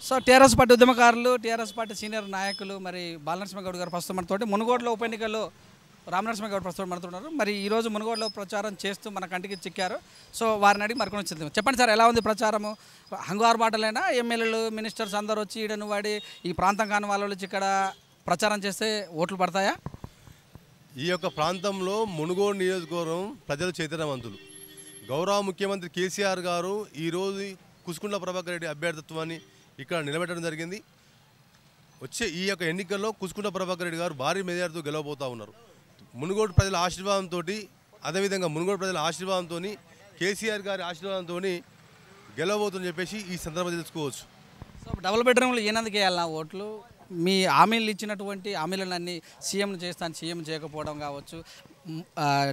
So TRS party ఉద్యమకారులు, TRS party senior నాయకులు మరి బాలనరసింహగౌడ్ గారు ప్రస్తుతం మనతోటి మునుగోడులో ఉప ఎన్నికల్లో రామనరసింహగౌడ్ ప్రస్తుతం మనతున్నారు. మరి ఈరోజు మునుగోడులో ప్రచారం చేస్తూ మన కంటికి చిక్కారు. సో వారిని అడిగి మరికొని వచ్చింది. చెప్పండి సార్, ఎలా ఉంది ప్రచారము? హంగారు మాటలైనా ఎమ్మెల్యేలు, మినిస్టర్స్ అందరూ వచ్చి ఈడను వాడి ఈ ప్రాంతం కాని వాళ్ళు వచ్చి ఇక్కడ ప్రచారం చేస్తే ఓట్లు పడతాయా? ఈ యొక్క ప్రాంతంలో మునుగోడు నియోజకవర్గం ప్రజలు చైతన్యవంతులు. గౌరవ ముఖ్యమంత్రి కేసీఆర్ గారు ఈరోజు కుసుకుంట్ల ప్రభాకర్ రెడ్డి అభ్యర్థిత్వాన్ని ఇక్కడ నిలబెట్టడం జరిగింది. వచ్చే ఈ యొక్క ఎన్నికల్లో కుసుకుంట్ల ప్రభాకర్ రెడ్డి గారు భారీ మెజార్టీతో గెలవబోతూ ఉన్నారు. మునుగోడు ప్రజల ఆశీర్వాదంతో, అదేవిధంగా మునుగోడు ప్రజల ఆశీర్వాదంతో, కేసీఆర్ గారి ఆశీర్వాదంతో గెలవబోతుందని చెప్పేసి ఈ సందర్భంగా తెలుసుకోవచ్చు. సో డబుల్ బెడ్రూమ్లు ఈయనందుకు వేయాలన్నా ఓట్లు? మీ హామీలు ఇచ్చినటువంటి హామీలన్నీ సీఎం చేస్తాను, సీఎం చేయకపోవడం కావచ్చు,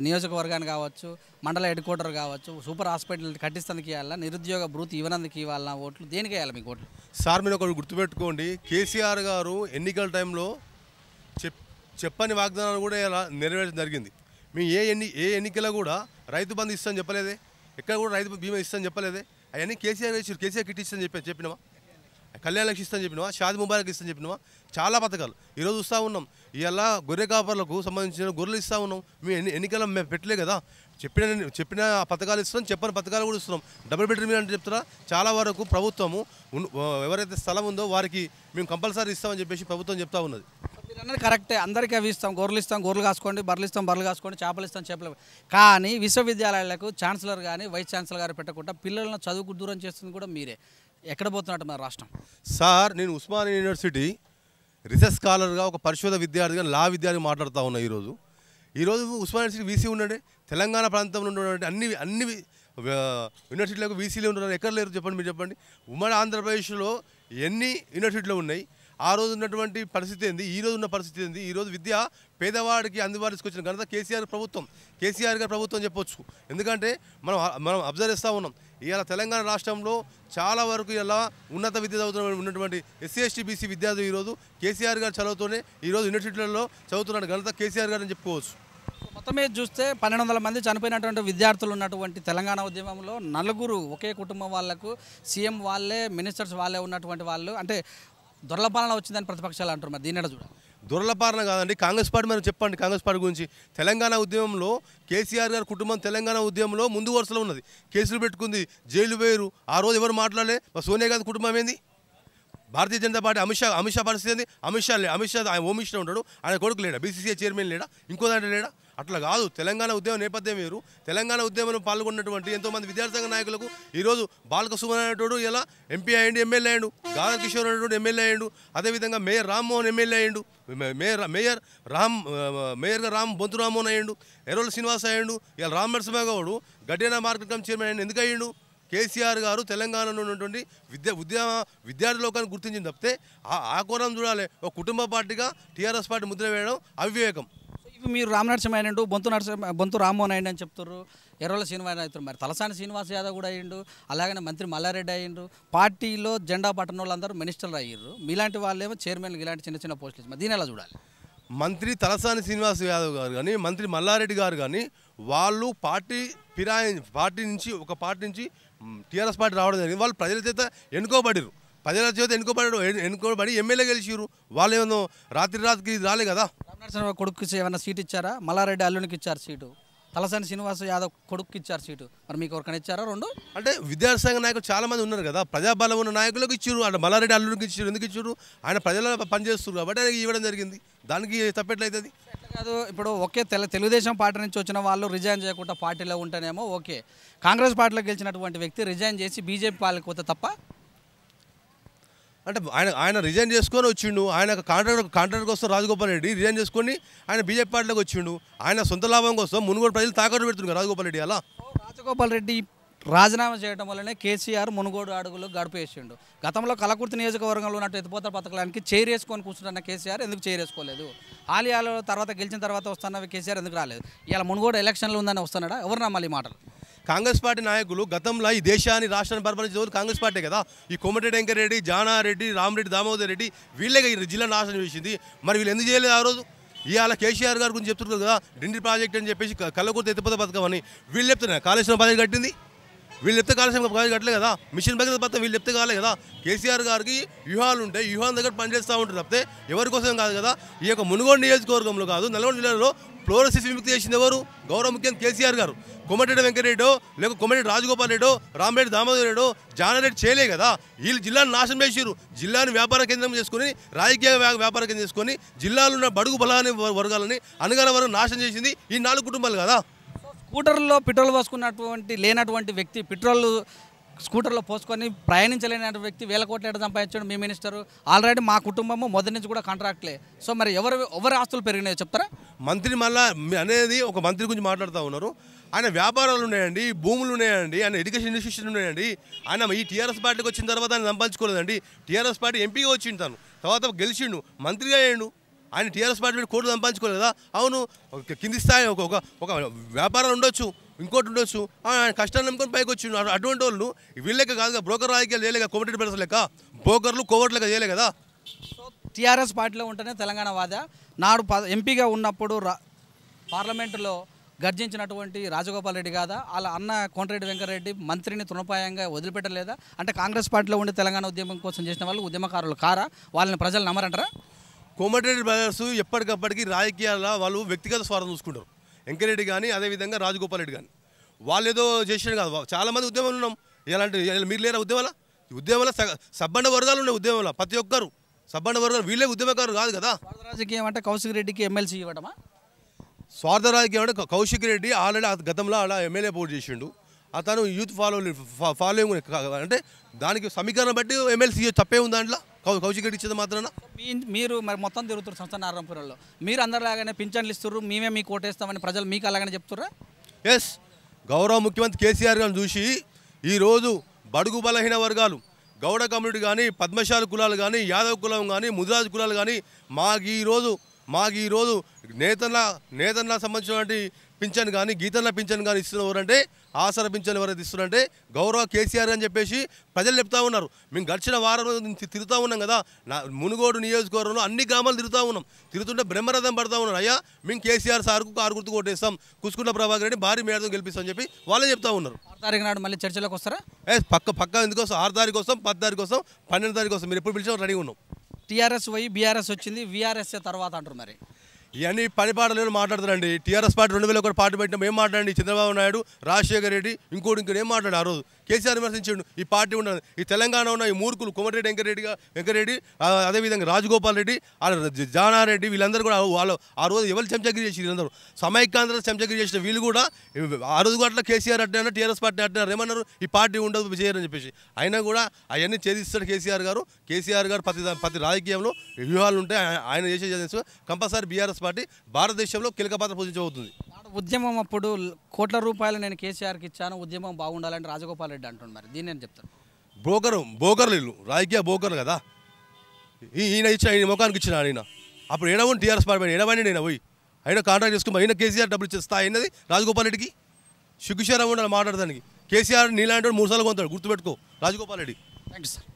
నియోజకవర్గాన్ని కావచ్చు, మండల హెడ్ క్వార్టర్ కావచ్చు, సూపర్ హాస్పిటల్ కట్టిస్తానికి ఇవ్వాలా, నిరుద్యోగ భృతి ఇవ్వనందుకు ఇవ్వాలన్నా ఓట్లు? దేనికి వేయాలి మీకు ఓట్లు? సార్, మీరు ఒకటి గుర్తుపెట్టుకోండి, కేసీఆర్ గారు ఎన్నికల టైంలో చెప్పని వాగ్దానాలు కూడా ఇలా నెరవేర్చడం జరిగింది. మేము ఏ ఎన్నికల్లో కూడా రైతు బంధు ఇస్తామని చెప్పలేదే, ఎక్కడ కూడా రైతు బీమా ఇస్తామని చెప్పలేదే. అవన్నీ కేసీఆర్ ఇచ్చారు. కేసీఆర్ కిట్ ఇస్తామని చెప్పినావా? కళ్యాణ లక్ష్మి ఇస్తామని చెప్పినావా? షాది ముబారక్ ఇస్తామని చెప్పినావా? చాలా పథకాలు ఈరోజు ఇస్తూ ఉన్నాం. ఇలా గొర్రె కాపర్లకు సంబంధించిన గొర్రెలు ఇస్తూ ఉన్నాం. మేము ఎన్నికల్లో మేము పెట్టలే కదా, చెప్పిన పథకాలు ఇస్తున్నాం, చెప్పని పథకాలు కూడా ఇస్తున్నాం. డబుల్ బెడ్రూమ్ అంటే చెప్తారా? చాలా వరకు ప్రభుత్వము ఎవరైతే స్థలం ఉందో వారికి మేము కంపల్సరీ ఇస్తామని చెప్పేసి ప్రభుత్వం చెప్తా ఉన్నది. మీరు అన్నది కరెక్టే, అందరికీ అవి ఇస్తాం, గొర్రెలు కాసుకోండి, బర్రెలు కాసుకోండి, చేపలు ఇస్తాం, చేపలు. కానీ విశ్వవిద్యాలయాలకు ఛాన్సలర్ కానీ వైస్ ఛాన్సలర్ గారు పెట్టకుండా పిల్లలను చదువుకు దూరం చేస్తుంది కూడా మీరే. ఎక్కడ పోతున్నట్టు మన రాష్ట్రం? సార్, నేను ఉస్మానియా యూనివర్సిటీ రీసెర్చ్ స్కాలర్గా, ఒక పరిశోధ విద్యార్థిగా, లా విద్యార్థి మాట్లాడుతూ ఉన్నా. ఈరోజు ఉస్మానియా యూనివర్సిటీ వీసీ ఉండే, తెలంగాణ ప్రాంతంలో ఉన్నటువంటి అన్ని యూనివర్సిటీలకు వీసీలు ఉన్నారు. ఎక్కడ లేరు చెప్పండి, మీరు చెప్పండి. ఉమ్మడి ఆంధ్రప్రదేశ్లో ఎన్ని యూనివర్సిటీలు ఉన్నాయి? ఆ రోజు ఉన్నటువంటి పరిస్థితి ఏంది, ఈ రోజు ఉన్న పరిస్థితి ఏంది? ఈరోజు విద్య పేదవాడికి అందుబాటు తీసుకొచ్చిన ఘనత కేసీఆర్ గారి ప్రభుత్వం చెప్పొచ్చు. ఎందుకంటే మనం అబ్జర్వ్ చేస్తూ ఉన్నాం. ఇవాళ తెలంగాణ రాష్ట్రంలో చాలా వరకు ఇలా ఉన్నత విద్య ఉన్నటువంటి ఎస్సీ ఎస్టీ బీసీ విద్యార్థులు ఈరోజు కేసీఆర్ గారు చదువుతూనే ఈరోజు యూనివర్సిటీలలో చదువుతున్న ఘనత కేసీఆర్ గారు అని చెప్పుకోవచ్చు. మొత్తం మీద చూస్తే 1200 మంది చనిపోయినటువంటి విద్యార్థులు ఉన్నటువంటి తెలంగాణ ఉద్యమంలో నలుగురు ఒకే కుటుంబం వాళ్లకు సీఎం వాళ్ళే, మినిస్టర్స్ వాళ్ళే ఉన్నటువంటి వాళ్ళు, అంటే దొరలపాలన వచ్చిందని ప్రతిపక్షాలు అంటారు. మరి దీని చూడాలి. దొరలపాలన కాదండి, కాంగ్రెస్ పార్టీ. మనం చెప్పండి కాంగ్రెస్ పార్టీ గురించి. తెలంగాణ ఉద్యమంలో కేసీఆర్ గారి కుటుంబం తెలంగాణ ఉద్యమంలో ముందు వరుసలో ఉన్నది. కేసులు పెట్టుకుంది, జైలు వేరు. ఆ రోజు ఎవరు మాట్లాడలే. సోనియా గాంధీ కుటుంబం ఏంది? భారతీయ జనతా పార్టీ అమిత్ షా పరిస్థితి ఏంది? అమిత్ షా ఆయన హోమ్ మినిస్టర్ ఉంటాడు, ఆయన కొడుకు లేడా? బీసీసీఐ చైర్మన్ లేడా? ఇంకో దాంట్లో లేడా? అట్లా కాదు. తెలంగాణ ఉద్యమం నేపథ్యం వేరు. తెలంగాణ ఉద్యమంలో పాల్గొన్నటువంటి ఎంతోమంది విద్యార్థి సంఘ నాయకులకు ఈరోజు బాలక సుమన్ అనేటోడు ఇలా ఎంపీ అయ్యిండు, ఎమ్మెల్యే అయ్యిండు. గాదా కిషోర్ అనేటోడు ఎమ్మెల్యే అయ్యిండు. అదేవిధంగా మేయర్ రామ్మోహన్ ఎమ్మెల్యే అయ్యిండు. మేయర్గా బొంతు రామ్మోహన్ అయ్యిండు. ఎర్రోల శ్రీనివాస్ అయ్యిండు. ఇలా రామనరసింహగౌడ్ గడ్డేనా మార్కెట్ కమిటీ చైర్మన్ అయ్యిండు. ఎందుకు అయ్యిండు? కేసీఆర్ గారు తెలంగాణలో ఉన్నటువంటి విద్యార్థి లోకాన్ని గుర్తించింది తప్పితే ఆ కోణం చూడాలి. ఒక కుటుంబ పార్టీగా టీఆర్ఎస్ పార్టీ ముద్ర వేయడం అవివేకం. ఇవి మీరు రామనరసింహ అయ్యిండు, బొంతు రామ్మోహన్ అయ్యిండు అని చెప్తారు, ఎర్రోల శ్రీనివాస్ అవుతారు. మరి తలసాని శ్రీనివాస్ యాదవ్ కూడా అయ్యిండు, అలాగనే మంత్రి మల్లారెడ్డి అయ్యిండు. పార్టీలో జెండా పట్టణ వాళ్ళందరూ మినిస్టర్లు అయ్యారు. మీలాంటి వాళ్ళేమో చైర్మన్లు, ఇలాంటి చిన్న పోస్టులు. మరి దీని ఎలా చూడాలి? మంత్రి తలసాని శ్రీనివాస్ యాదవ్ గారు కానీ, మంత్రి మల్లారెడ్డి గారు కానీ, వాళ్ళు పార్టీ నుంచి టీఆర్ఎస్ పార్టీ రావడం జరిగింది. వాళ్ళు ప్రజల చేత ఎన్నుకోబడి ఎమ్మెల్యే గెలిచిరు. వాళ్ళు ఏమో రాత్రికి రాలే కదా. రామనరసింహ కొడుకు ఏమైనా సీట్ ఇచ్చారా? మల్లారెడ్డి అల్లునికి ఇచ్చారు సీటు, తలసాని శ్రీనివాస్ యాదవ్ కొడుకు ఇచ్చారు సీటు. మరి మీకు ఎవరికైనా ఇచ్చారా? రెండు అంటే విద్యార్థి సంఘ నాయకులు చాలా మంది ఉన్నారు కదా, ప్రజాబలం ఉన్న నాయకులకు ఇచ్చారు. అంటే మల్లారెడ్డి అల్లుడికి ఇచ్చారు. ఎందుకు ఇచ్చారు? ఆయన ప్రజల పనిచేస్తారు కాబట్టి ఆయనకి ఇవ్వడం జరిగింది. దానికి తప్పెట్లయితుంది కాదు. ఇప్పుడు ఒకే తెలుగుదేశం పార్టీ నుంచి వచ్చిన వాళ్ళు రిజైన్ చేయకుండా పార్టీలో ఉంటేనేమో ఓకే, కాంగ్రెస్ పార్టీలో గెలిచినటువంటి వ్యక్తి రిజైన్ చేసి బీజేపీ పార్టీకి పోతే తప్ప? అంటే ఆయన రిజైన్ చేసుకొని వచ్చిండు. ఆయన కాంట్రాక్టర్ కోసం రాజగోపాల్ రెడ్డి రిజైన్ చేసుకొని ఆయన బీజేపీ పార్టీలోకి వచ్చిండు. ఆయన సొంత లాభం కోసం మునుగోడు ప్రజలు తాకట్టు పెడుతున్నారు రాజగోపాల్ రెడ్డి. అలా రాజగోపాల్ రెడ్డి రాజీనామా చేయడం వల్లనే కేసీఆర్ మునుగోడు అడుగులు గడిపేసిండు. గతంలో కలకుర్తి నియోజకవర్గంలో ఉన్నట్టు ఎత్తిపోతల పథకానికి చైర్ వేసుకొని కూర్చుంటున్న కేసీఆర్ ఎందుకు చైర్ వేసుకోలేదు? ఆలియాలో తర్వాత గెలిచిన తర్వాత వస్తున్నవి కేసీఆర్ ఎందుకు రాలేదు? ఇలా మునుగోడు ఎలక్షన్లు ఉందని వస్తున్నాడా? ఎవరు నమ్మాలి మాటలు? కాంగ్రెస్ పార్టీ నాయకులు గతంలో ఈ దేశాన్ని రాష్ట్రాన్ని పరిపాలించేవారు కాంగ్రెస్ పార్టీ కదా. ఈ కోమటిరెడ్డి వెంకరెడ్డి, జానారెడ్డి, రామరెడ్డి, దామోదర్ రెడ్డి వీళ్ళే జిల్లా నాశనం చేసింది. మరి వీళ్ళు ఎందుకు చేయలేదు ఆ రోజు? ఇవాళ కేసీఆర్ గారి గురించి చెప్తున్నారు కదా, డిండి ప్రాజెక్ట్ అని చెప్పేసి కల్లకుర్తి ఎత్తిపోత పథకం అని. వీళ్ళు చెప్తున్నారు కాళేశ్వరం ప్రాజెక్ట్ కట్టింది. వీళ్ళు చెప్తే కాలుష్యం కట్టలే కదా, మిషన్ భగీరథ పథకం వీళ్ళు చెప్తే కాలే కదా. కేసీఆర్ గారికి వ్యూహాలు ఉంటాయి, వ్యూహాల దగ్గర పనిచేస్తూ ఉంటారు తప్పితే ఎవరి కోసం కాదు కదా. ఈ యొక్క మునుగోడు నియోజకవర్గంలో కాదు, నల్గొండ జిల్లాలో ఫ్లోరోసిస్ విముక్తి చేసింది ఎవరు? గౌరవ ముఖ్యమంత్రి కేసీఆర్ గారు. కొమటిరెడ్డి వెంకటరెడ్డో లేక కొమటిరెడ్డి రాజగోపాల్ రెడ్డో రామరెడ్డి దామోదర్ రెడ్డో జానారెడ్డి చేయలే కదా. వీళ్ళు జిల్లాను నాశనం చేసారు. జిల్లాను వ్యాపార కేంద్రం చేసుకొని, రాజకీయ వ్యాపార కేంద్రం చేసుకొని జిల్లాలో ఉన్న బడుగు బలాన్ని వర్గాలని అనగానే వరకు నాశనం చేసింది ఈ 4 కుటుంబాలు కదా. స్కూటర్లో పెట్రోల్ పోసుకున్నటువంటి లేనటువంటి వ్యక్తి పెట్రోల్ స్కూటర్లో పోసుకొని ప్రయాణించలేనటువంటి వ్యక్తి వేల కోట్ల ఏడు సంపాదించాడు మీ మినిస్టరు. ఆల్రెడీ మా కుటుంబము మొదటి నుంచి కూడా కాంట్రాక్ట్లే. సో మరి ఎవరి ఆస్తులు పెరిగినాయో చెప్తారా? మంత్రి మళ్ళా అనేది ఒక మంత్రి గురించి మాట్లాడుతూ ఉన్నారు. ఆయన వ్యాపారాలు ఉన్నాయండి, భూములు ఉన్నాయండి, ఆయన ఎడ్యుకేషన్ ఇన్స్టిట్యూషన్ ఉన్నాయండి. ఆయన ఈ టీఆర్ఎస్ పార్టీకి వచ్చిన తర్వాత ఆయన సంపాదించుకోలేదండి. టీఆర్ఎస్ పార్టీ ఎంపీగా వచ్చిండు, తను తర్వాత గెలిచిండు, మంత్రిగా అయ్యాడు. ఆయన టీఆర్ఎస్ పార్టీ కోట్లు సంపాదించుకోలేదు కదా. అవును, కింది స్థాయి ఒక వ్యాపారాలు ఉండొచ్చు, ఇంకోటి ఉండొచ్చు, ఆయన కష్టాన్ని నమ్ముకొని పైకి వచ్చిండు. అటువంటి వాళ్ళు వీళ్ళక కాదు, బ్రోకర్ రాజకీయాలు చేయలేక, కోమటిరెడ్డి బ్రదర్స్ లెక్క బ్రోకర్లు కోవర్ట్ లెక్క చేయలే కదా. టీఆర్ఎస్ పార్టీలో ఉంటేనే తెలంగాణ వాద. నాడు ఎంపీగా ఉన్నప్పుడు పార్లమెంటులో గర్జించినటువంటి రాజగోపాల్ రెడ్డి కాదా, వాళ్ళ అన్న కోమటిరెడ్డి వెంకటరెడ్డి మంత్రిని తృణప్రాయంగా వదిలిపెట్టలేదా? అంటే కాంగ్రెస్ పార్టీలో ఉండి తెలంగాణ ఉద్యమం కోసం చేసిన వాళ్ళు ఉద్యమకారులు కారా? వాళ్ళని ప్రజలు నమ్మరంటారా? కోమటిరెడ్డి బ్రదర్స్ ఎప్పటికప్పటికి రాజకీయాల్లో వాళ్ళు వ్యక్తిగత స్వార్థం చూసుకుంటారు. వెంకరెడ్డి కానీ అదేవిధంగా రాజగోపాల్ రెడ్డి కానీ వాళ్ళు ఏదో చేసాడు కాదు. చాలామంది ఉద్యమాలు ఉన్నాం. ఇలాంటి మీరు లేరా ఉద్యమాల సబ్బండ వర్గాలు ఉన్నాయి. ఉద్యమంలో ప్రతి ఒక్కరు సబ్బండ వర్గాలు, వీళ్ళే ఉద్యమకారు కాదు కదా. రాజకీయం అంటే కౌశిక్ రెడ్డికి ఎమ్మెల్సీ ఇవ్వడమా? స్వార్థ రాజకీయం అంటే కౌశిక్ రెడ్డి ఆల్రెడీ గతంలో అలా ఎమ్మెల్యే పోటీ చేసిండు. అతను యూత్ ఫాలోయింగ్ అంటే దానికి సమీకరణ బట్టి ఎమ్మెల్సీ తప్పే ఉంది దాంట్లో. కౌశిక్ రెడ్డి ఇచ్చేది మాత్రాన మీరు మరి మొత్తం తిరుగుతారు సంస్థ నారాయణపురంలో. మీరు అందరిలాగానే పింఛన్లు ఇస్తున్నారు, మేమే మీకు ఓటేస్తామని ప్రజలు మీకు అలాగనే చెప్తుర్రా? ఎస్, గౌరవ ముఖ్యమంత్రి కేసీఆర్ గారిని చూసి ఈరోజు బడుగు బలహీన వర్గాలు, గౌడ కమ్యూనిటీ కానీ, పద్మశాలి కులాలు కానీ, యాదవ్ కులం కానీ, ముదిరాజు కులాలు కానీ మాకు ఈరోజు నేతన్న సంబంధించినటువంటి పింఛన్ కానీ, గీతన్న పింఛన్ కానీ ఇస్తున్నవారంటే, ఆసరా పింఛన్ ఎవరైతే ఇస్తున్నారంటే గౌరవ కేసీఆర్ అని చెప్పేసి ప్రజలు చెప్తా ఉన్నారు. మేము గడిచిన వారం తిరుగుతూ ఉన్నాం కదా, మునుగోడు నియోజకవర్గంలో అన్ని గ్రామాలు తిరుగుతుంటే బ్రహ్మరథం పడతా ఉన్నారు. అయ్యా మేము కేసీఆర్ సార్కు కారు గుర్తు కొట్టేస్తాం, కుసుకుంట్ల ప్రభాకర్ రెడ్డి భారీ మేడతో గెలిపిస్తామని చెప్పి వాళ్ళే చెప్తా ఉన్నారు. 6 తారీఖు నాడు మళ్ళీ చర్చలోకి వస్తారా? పక్క ఎందుకోసం 6 తారీఖు కోసం, 10 తారీఖు కోసం, 12 తారీఖు కోసం మీరు ఎప్పుడు పిలిచినా రెడీ ఉన్నాం. టీఆర్ఎస్ పోయి బీఆర్ఎస్ వచ్చింది, వీఆర్ఎస్ తర్వాత అంటారు. మరి ఇవన్నీ పనిపాటలు మాట్లాడతారండి. టీఆర్ఎస్ పార్టీ 2001 పార్టీ పెట్టిన ఏం మాట్లాడండి, చంద్రబాబు నాయుడు, రాజశేఖర్ రెడ్డి, ఇంకోటి ఏం మాట్లాడు. ఆ రోజు కేసీఆర్ విమర్శించాడు ఈ పార్టీ ఉండదు. ఈ తెలంగాణ ఉన్న ఈ మూర్ఖులు కోమటిరెడ్డి వెంకరెడ్డి అదేవిధంగా రాజగోపాల్ రెడ్డి, జానారెడ్డి వీళ్ళందరూ కూడా వాళ్ళు ఆ రోజు ఎవరు చెంచగిరి చేసి వీళ్ళందరూ సమైక్యాంధ్ర చెంచగిరి చేసిన వీళ్ళు కూడా ఆ రోజు అట్లా కేసీఆర్ అట్టినారు, టీఆర్ఎస్ పార్టీ అట్టినారు. ఏమన్నారు, ఈ పార్టీ ఉండదు చేయరని చెప్పేసి. అయినా కూడా అవన్నీ ఛేదిస్తాడు కేసీఆర్ గారు. ప్రతి రాజకీయంలో వ్యూహాలు ఉంటాయి. ఆయన చేసే కంపల్సరీ బీఆర్ఎస్ పార్టీ భారతదేశంలో కీలక పాత్ర పోషించబోతుంది. ఉద్యమం అప్పుడు కోట్ల రూపాయలు నేను కేసీఆర్కి ఇచ్చాను, ఉద్యమం బాగుండాలని రాజగోపాల్ రెడ్డి అంటున్నారు. మరి దీన్ని నేను చెప్తాను. బోకర్లు వీళ్ళు, రాజకీయ బోకర్లు కదా. ఈయన ముఖానికి ఇచ్చిన ఆయన అప్పుడు ఏడవని టీఆర్ఎస్ పార్టీ ఏడవని నేను పోయి అయినా కాంట్రాక్ట్ చేసుకుని అయినా కేసీఆర్ డబ్బులు ఇచ్చేస్తా అయినది రాజగోపాల్ రెడ్డికి. సిగ్గుశరం ఉండాలి మాట్లాడడానికి. కేసీఆర్ నీలాంటి 3 సార్లు కొంటాడు, గుర్తుపెట్టుకో Rajagopal Reddy. Thank you sir.